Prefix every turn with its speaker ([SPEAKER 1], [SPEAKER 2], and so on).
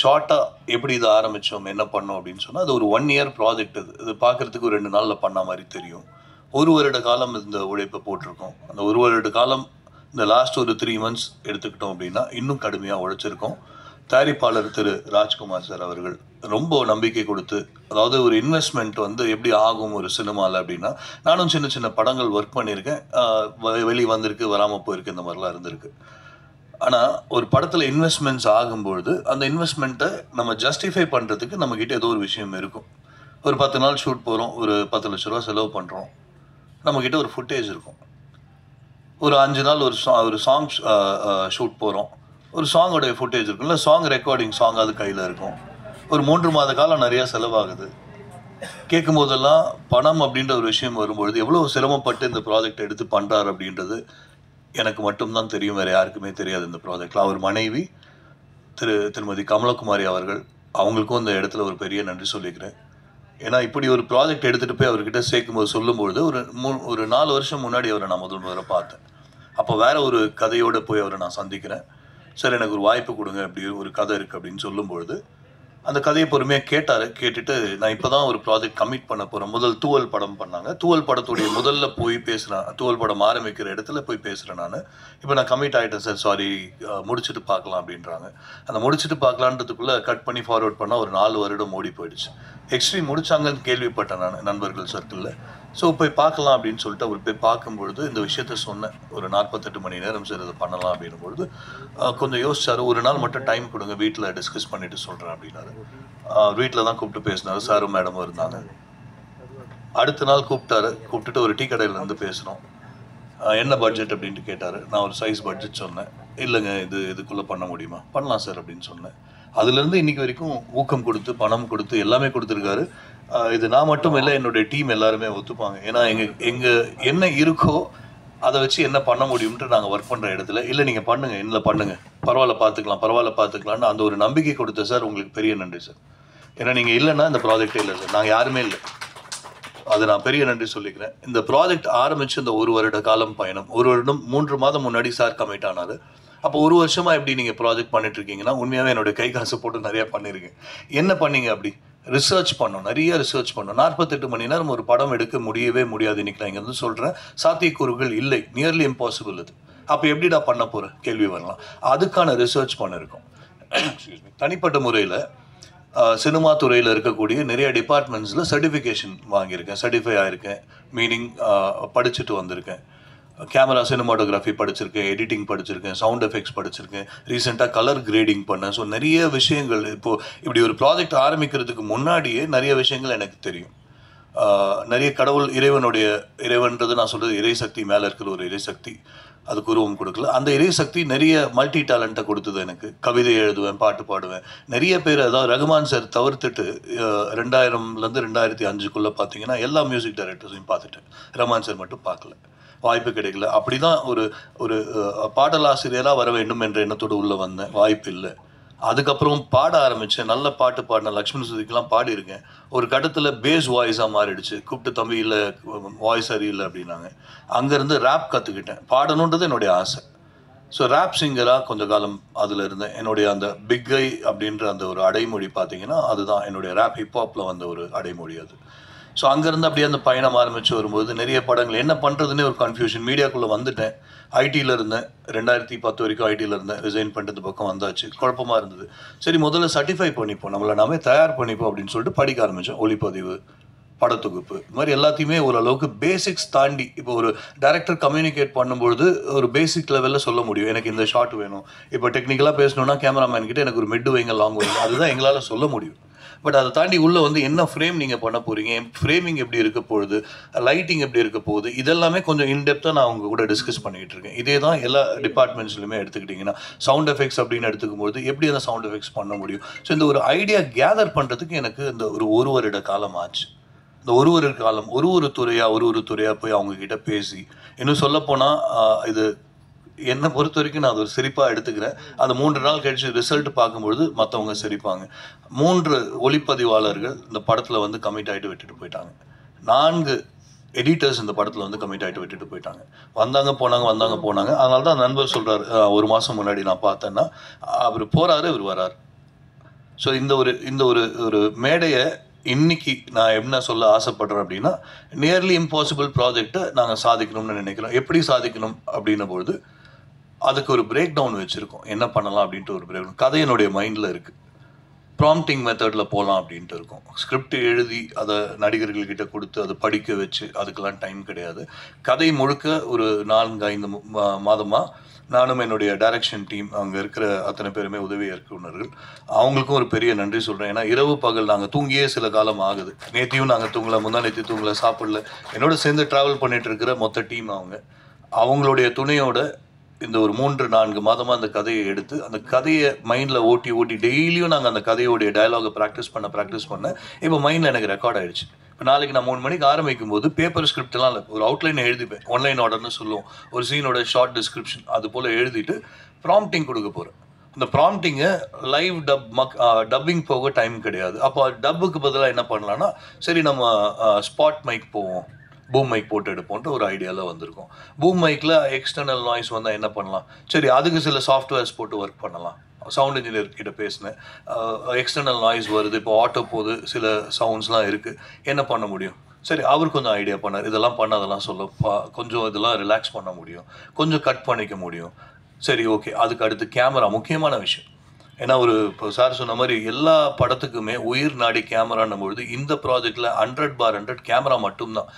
[SPEAKER 1] ஷார்ட்டாக எப்படி இதை ஆரம்பித்தோம் என்ன பண்ணோம் அப்படின்னு சொன்னால் அது ஒரு 1 year ப்ராஜெக்ட். இது பார்க்குறதுக்கு ஒரு 2 நாளில் பண்ண மாதிரி தெரியும். 1 வருட காலம் இந்த உழைப்பை போட்டிருக்கோம். அந்த 1 வருட காலம் இந்த லாஸ்ட் ஒரு 3 months எடுத்துக்கிட்டோம் அப்படின்னா இன்னும் கடுமையாக உழைச்சிருக்கோம். தயாரிப்பாளர் திரு ராஜ்குமார் சார் அவர்கள் ரொம்ப நம்பிக்கை கொடுத்து, அதாவது ஒரு இன்வெஸ்ட்மெண்ட் வந்து எப்படி ஆகும் ஒரு சினிமாவில் அப்படின்னா, நானும் சின்ன சின்ன படங்கள் ஒர்க் பண்ணியிருக்கேன். வெளியே வந்திருக்கு, வராமல் போயிருக்கு, இந்த மாதிரிலாம் இருந்திருக்கு. ஆனால் ஒரு படத்தில் இன்வெஸ்ட்மெண்ட்ஸ் ஆகும்பொழுது அந்த இன்வெஸ்ட்மெண்ட்டை நம்ம ஜஸ்டிஃபை பண்ணுறதுக்கு நம்மக்கிட்ட ஏதோ ஒரு விஷயம் இருக்கும். ஒரு 10 நாள் ஷூட் போகிறோம், ஒரு 10 லட்ச ரூபா செலவு பண்ணுறோம், நம்மக்கிட்ட ஒரு ஃபுட்டேஜ் இருக்கும். ஒரு 5 நாள் ஒரு சாங் ஷூட் போகிறோம், ஒரு சாங்கோடைய ஃபுட்டேஜ் இருக்கும், இல்லை சாங் ரெக்கார்டிங் சாங் அது கையில் இருக்கும். ஒரு 3 மாத காலம் நிறையா செலவாகுது. கேட்கும் போதெல்லாம் பணம் அப்படின்ற ஒரு விஷயம் வரும்பொழுது எவ்வளோ சிரமப்பட்டு இந்த ப்ராஜெக்ட் எடுத்து பண்ணுறாரு அப்படின்றது எனக்கு மட்டும்தான் தெரியும், வேறு யாருக்குமே தெரியாது. இந்த ப்ராஜெக்டில் அவர் மனைவி திருமதி கமலகுமாரி அவர்கள், அவங்களுக்கும் இந்த இடத்துல ஒரு பெரிய நன்றி சொல்லிக்கிறேன். ஏன்னா இப்படி ஒரு ப்ராஜெக்ட் எடுத்துகிட்டு போய் அவர்கிட்ட சேர்க்கும்போது சொல்லும்பொழுது ஒரு 4 வருஷம் முன்னாடி அவரை நான் முதல்ல பார்த்தேன். அப்போ வேற ஒரு கதையோடு போய் அவரை நான் சந்திக்கிறேன். சார் எனக்கு ஒரு வாய்ப்பு கொடுங்க, அப்படி ஒரு கதை இருக்குது அப்படின்னு சொல்லும்பொழுது அந்த கதையை பொறுமையாக கேட்டுட்டு நான் இப்போ தான் ஒரு ப்ராஜெக்ட் கமிட் பண்ண போகிறேன். முதல் தூவல் படம் பண்ணாங்க. தூவல் படத்துடைய முதல்ல போய் பேசுகிறேன், தூவல் படம் ஆரம்பிக்கிற இடத்துல போய் பேசுகிறேன் நான். இப்போ நான் கமிட் ஆகிட்டேன் சார், சாரி, முடிச்சுட்டு பார்க்கலாம் அப்படின்றாங்க. அந்த முடிச்சுட்டு பார்க்கலான்றதுக்குள்ளே கட் பண்ணி ஃபார்வர்ட் பண்ணால் ஒரு 4 வருடம் ஓடி போயிடுச்சு. எக்ஸ்ட்ரீம் முடிச்சாங்கன்னு கேள்விப்பட்டேன் நான் நண்பர்கள் சர்க்கிளில். ஸோ போய் பார்க்கலாம் அப்படின்னு சொல்லிட்டு அவர் போய் பார்க்கும்பொழுது இந்த விஷயத்த சொன்னேன். ஒரு 48 மணி நேரம் சார் இதை பண்ணலாம் அப்படின்னும்பொழுது கொஞ்சம் யோசிச்சார். ஒரு நாள் மட்டும் டைம் கொடுங்க, வீட்டில் டிஸ்கஸ் பண்ணிவிட்டு சொல்கிறேன் அப்படின்னாரு. வீட்டில் தான் கூப்பிட்டு பேசினார், சாரும் மேடமும் இருந்தாங்க. அடுத்த நாள் கூப்பிட்டுட்டு ஒரு டீ கடையில் பேசினோம். என்ன பட்ஜெட் அப்படின்ட்டு கேட்டார். நான் ஒரு சைஸ் பட்ஜெட் சொன்னேன். இல்லைங்க, இதுக்குள்ளே பண்ண முடியுமா? பண்ணலாம் சார் அப்படின்னு சொன்னேன். அதுலேருந்து இன்றைக்கி வரைக்கும் ஊக்கம் கொடுத்து பணம் கொடுத்து எல்லாமே கொடுத்துருக்காரு. இது நான் மட்டும் இல்லை, என்னுடைய டீம் எல்லாருமே ஒத்துப்பாங்க. ஏன்னா எங்கள் என்ன இருக்கோ அதை வச்சு என்ன பண்ண முடியும்ன்ட்டு நாங்கள் ஒர்க் பண்ணுற இடத்துல, இல்லை நீங்கள் பண்ணுங்கள், பரவாயில்ல பார்த்துக்கலான்னு அந்த ஒரு நம்பிக்கை கொடுத்த சார் உங்களுக்கு பெரிய நன்றி சார். ஏன்னா நீங்கள் இல்லைன்னா இந்த ப்ராஜெக்டே இல்லை சார், நாங்கள் யாருமே இல்லை. அதை நான் பெரிய நன்றி சொல்லிக்கிறேன். இந்த ப்ராஜெக்ட் ஆரம்பித்து இந்த 1 வருட காலம் பயணம், 1 வருடம் 3 மாதம் முன்னாடி சார் கமிட் ஆனார். அப்போ 1 வருஷமாக எப்படி நீங்கள் ப்ராஜெக்ட் பண்ணிட்டுருக்கீங்கன்னா, உண்மையாகவே என்னுடைய கை காசு போட்டு நிறையா பண்ணியிருக்கேன். என்ன பண்ணீங்க? அப்படி ரிசர்ச் பண்ணோம், நிறைய ரிசர்ச் பண்ணோம். 48 மணி நேரம் ஒரு படம் எடுக்க முடியவே முடியாது. இன்றைக்கி நான் இங்கே சொல்கிறேன், சாத்தியக்கூறுகள் இல்லை, நியர்லி இம்பாசிபிள் இது. அப்போ எப்படிடா பண்ண போகிற கேள்வி வரலாம். அதுக்கான ரிசர்ச் பண்ணியிருக்கோம். தனிப்பட்ட முறையில் சினிமா துறையில் இருக்கக்கூடிய நிறைய டிபார்ட்மெண்ட்ஸில் சர்டிஃபிகேஷன் வாங்கியிருக்கேன், சர்டிஃபை ஆகிருக்கேன். மீனிங் படிச்சுட்டு வந்திருக்கேன். கேமரா சினிமாட்டோகிராஃபி படிச்சிருக்கேன், எடிட்டிங் படிச்சிருக்கேன், சவுண்ட் எஃபெக்ட்ஸ் படிச்சிருக்கேன், ரீசெண்டாக கலர் கிரேடிங் பண்ணேன். ஸோ நிறைய விஷயங்கள் இப்போது இப்படி ஒரு ப்ராஜெக்ட் ஆரம்பிக்கிறதுக்கு முன்னாடியே நிறைய விஷயங்கள் எனக்கு தெரியும். நிறைய இறைவன்றது நான் சொல்கிறது இறைசக்தி, மேலே இருக்கிற ஒரு இறைசக்தி, அதுக்கு உருவம் கொடுக்கல. அந்த இறைசக்தி நிறைய மல்டி டேலண்ட்டை கொடுத்தது எனக்கு. கவிதை எழுதுவேன், பாட்டு பாடுவேன். நிறைய பேர், அதாவது ரகுமான் சார் தவிர்த்துட்டு 2000லேருந்து 2005க்குள்ளே பார்த்தீங்கன்னா எல்லா மியூசிக் டைரக்டர்ஸையும் பார்த்துட்டேன். ரகுமான் சார் மட்டும் பார்க்கல, வாய்ப்பு கிடைக்கல. அப்படி தான் ஒரு பாடலாசிரியராக வர வேண்டும் என்ற எண்ணத்தோடு உள்ளே வந்தேன், வாய்ப்பு இல்லை. அதுக்கப்புறம் பாட ஆரம்பித்தேன், நல்ல பாட்டு பாடினேன், லக்ஷ்மண் சுதிக்கெலாம் பாடியிருக்கேன். ஒரு கட்டத்தில் பேஸ் வாய்ஸாக மாறிடுச்சு. கூப்பிட்டு தம்பி இல்லை வாய்ஸ் சரியில்லை அப்படின்னாங்க. அங்கேருந்து ரேப் கற்றுக்கிட்டேன். பாடணுன்றது என்னுடைய ஆசை. ஸோ ரேப் சிங்கராக கொஞ்ச காலம் அதில் இருந்தேன். என்னுடைய அந்த பிக்கை அப்படின்ற அந்த ஒரு அடைமொழி பார்த்தீங்கன்னா அதுதான் என்னுடைய ரேப் ஹிப்ஹாப்பில் வந்த ஒரு அடைமொழி அது. ஸோ அங்கேருந்து அப்படியே அந்த பயணம் ஆரம்பித்து வரும்போது நிறைய படங்கள் என்ன பண்ணுறதுன்னே ஒரு கன்ஃபியூஷன். மீடியாக்குள்ளே வந்துட்டேன், ஐடியில் இருந்தேன், 2010 வரைக்கும் ஐடியில் இருந்தேன். ரிசைன் பண்ணிட்டு பக்கம் வந்தாச்சு, குழப்பமாக இருந்தது. சரி, முதல்ல சர்டிஃபை பண்ணிப்போம், நம்மளை நாமே தயார் பண்ணிப்போம் அப்படின்னு சொல்லிட்டு படிக்க ஆரம்பித்தோம். ஒளிப்பதிவு, படத்தொகுப்பு, இது மாதிரி எல்லாத்தையுமே ஓரளவுக்கு பேசிக்ஸ் தாண்டி. இப்போ ஒரு டைரக்டர் கம்யூனிகேட் பண்ணும்பொழுது ஒரு பேசிக் லெவலில் சொல்ல முடியும். எனக்கு இந்த ஷாட் வேணும். இப்போ டெக்னிக்கலாக பேசணுன்னா கேமராமேன் கிட்ட எனக்கு ஒரு மிட் வைங்க, லாங் வைங்க, அதுதான் எங்களால் சொல்ல முடியும். பட் அதை தாண்டி உள்ளே என்ன ஃப்ரேம் நீங்கள் பண்ண போகிறீங்க, ஃப்ரேமிங் எப்படி இருக்க போகுது, லைட்டிங் எப்படி இருக்க போகுது, இதெல்லாமே கொஞ்சம் இன்டெப்த்தாக நான் அவங்க கூட டிஸ்கஸ் பண்ணிகிட்டு இருக்கேன். இதே தான் எல்லா டிபார்ட்மெண்ட்ஸ்லையுமே எடுத்துக்கிட்டிங்கன்னா, சவுண்ட் எஃபெக்ட்ஸ் அப்படின்னு எடுத்துக்கும்போது எப்படி அந்த சவுண்ட் எஃபெக்ட்ஸ் பண்ண முடியும். ஸோ இந்த ஒரு ஐடியா கேதர் பண்ணுறதுக்கு எனக்கு இந்த ஒரு வருட காலம் ஆச்சு. இந்த ஒரு துறையாக போய் அவங்கக்கிட்ட பேசி, இன்னும் சொல்லப்போனால் இது என்னை பொறுத்த வரைக்கும் நான் அது ஒரு சிரிப்பாக எடுத்துக்கிறேன். அந்த 3 நாள் கழிச்சு ரிசல்ட் பார்க்கும்பொழுது மற்றவங்க சிரிப்பாங்க. 3 ஒளிப்பதிவாளர்கள் இந்த படத்தில் கமிட் ஆகிட்டு விட்டுட்டு போயிட்டாங்க. 4 எடிட்டர்ஸ் இந்த படத்தில் கமிட் ஆகிட்டு விட்டுட்டு போயிட்டாங்க. வந்தாங்க போனாங்க. அதனால தான் நண்பர் சொல்கிறார், 1 மாதம் முன்னாடி நான் பார்த்தேன்னா அவர் போகிறாரு, இவர் வராரு. ஸோ இந்த ஒரு மேடையை இன்னைக்கு நான் என்ன சொல்ல ஆசைப்படுறேன் அப்படின்னா, நியர்லி இம்பாசிபிள் ப்ராஜெக்டை நாங்கள் சாதிக்கணும்னு நினைக்கிறோம். எப்படி சாதிக்கணும் அப்படின்ன பொழுது அதுக்கு ஒரு பிரேக் டவுன் வச்சுருக்கோம். என்ன பண்ணலாம் அப்படின்ட்டு ஒரு பிரேக் டவுன் கதை என்னுடைய மைண்டில் இருக்குது. ப்ராம்ப்டிங் மெத்தடில் போகலாம் அப்படின்ட்டு இருக்கும். ஸ்கிரிப்ட் எழுதி அதை நடிகர்கள்கிட்ட கொடுத்து அதை படிக்க வச்சு அதுக்கெல்லாம் டைம் கிடையாது. கதை முழுக்க ஒரு 4-5 மாதமாக நானும் என்னுடைய டைரக்ஷன் டீம் அங்கே இருக்கிற அத்தனை பேருமே உதவி இயக்குனர்கள் அவங்களுக்கும் ஒரு பெரிய நன்றி சொல்கிறேன். ஏன்னா இரவு பகல் நாங்கள் தூங்கியே சில காலம் ஆகுது. நேற்றையும் நாங்கள் தூங்கலை, முந்தா நேற்று தூங்கலை, சாப்பிடல. என்னோட சேர்ந்து ட்ராவல் பண்ணிட்டு இருக்கிற மொத்த டீம் அவங்களுடைய துணையோட இந்த ஒரு 3-4 மாதமாக அந்த கதையை எடுத்து அந்த கதையை மைண்டில் ஓட்டி டெய்லியும் நாங்கள் அந்த கதையோடைய டயலாகை ப்ராக்டிஸ் பண்ண இப்போ மைண்டில் எனக்கு ரெக்கார்ட் ஆகிடுச்சு. இப்போ நாளைக்கு நான் 3 மணிக்கு ஆரம்பிக்கும் போது பேப்பர் ஸ்கிரிப்ட்லாம் இல்லை, ஒரு அவுட்லைன் எழுதிப்பேன். ஒன்லைன் ஆர்டர்னு சொல்லுவோம். ஒரு சீனோட ஷார்ட் டிஸ்கிரிப்ஷன் அது போல் எழுதிட்டு ப்ராம்ப்டிங் கொடுக்க போகிறேன். அந்த ப்ராம்ப்டிங்கை லைவ் டப்பிங் போக டைம் கிடையாது. அப்போ டப்புக்கு பதிலாக என்ன பண்ணலான்னா, சரி நம்ம ஸ்பாட் மைக் போவோம், பூம் மைக் போட்டு எடுப்போன்ட்டு ஒரு ஐடியாவில் வந்திருக்கும். பூம் மைக்கில் எக்ஸ்டர்னல் நாய்ஸ் வந்தால் என்ன பண்ணலாம், சரி அதுக்கு சில சாஃப்ட்வேர்ஸ் போட்டு ஒர்க் பண்ணலாம். சவுண்ட் இன்ஜினியர் கிட்ட பேசினேன். எக்ஸ்டர்னல் நாய்ஸ் வருது, இப்போ ஆட்டோ போகுது, சில சவுண்ட்ஸ்லாம் இருக்குது, என்ன பண்ண முடியும். சரி அவர் கொஞ்சம் ஐடியா பண்ணார், இதெல்லாம் பண்ண அதெல்லாம் சொல்ல கொஞ்சம் இதெல்லாம் ரிலாக்ஸ் பண்ண முடியும், கொஞ்சம் கட் பண்ணிக்க முடியும். சரி ஓகே. அதுக்கு அடுத்து கேமரா முக்கியமான விஷயம். ஏன்னா இப்போ சார் சொன்ன மாதிரி எல்லா படத்துக்குமே உயிர் நாடி கேமரான்னும் பொழுது இந்த ப்ராஜெக்டில் 100/100 கேமரா மட்டும்தான்.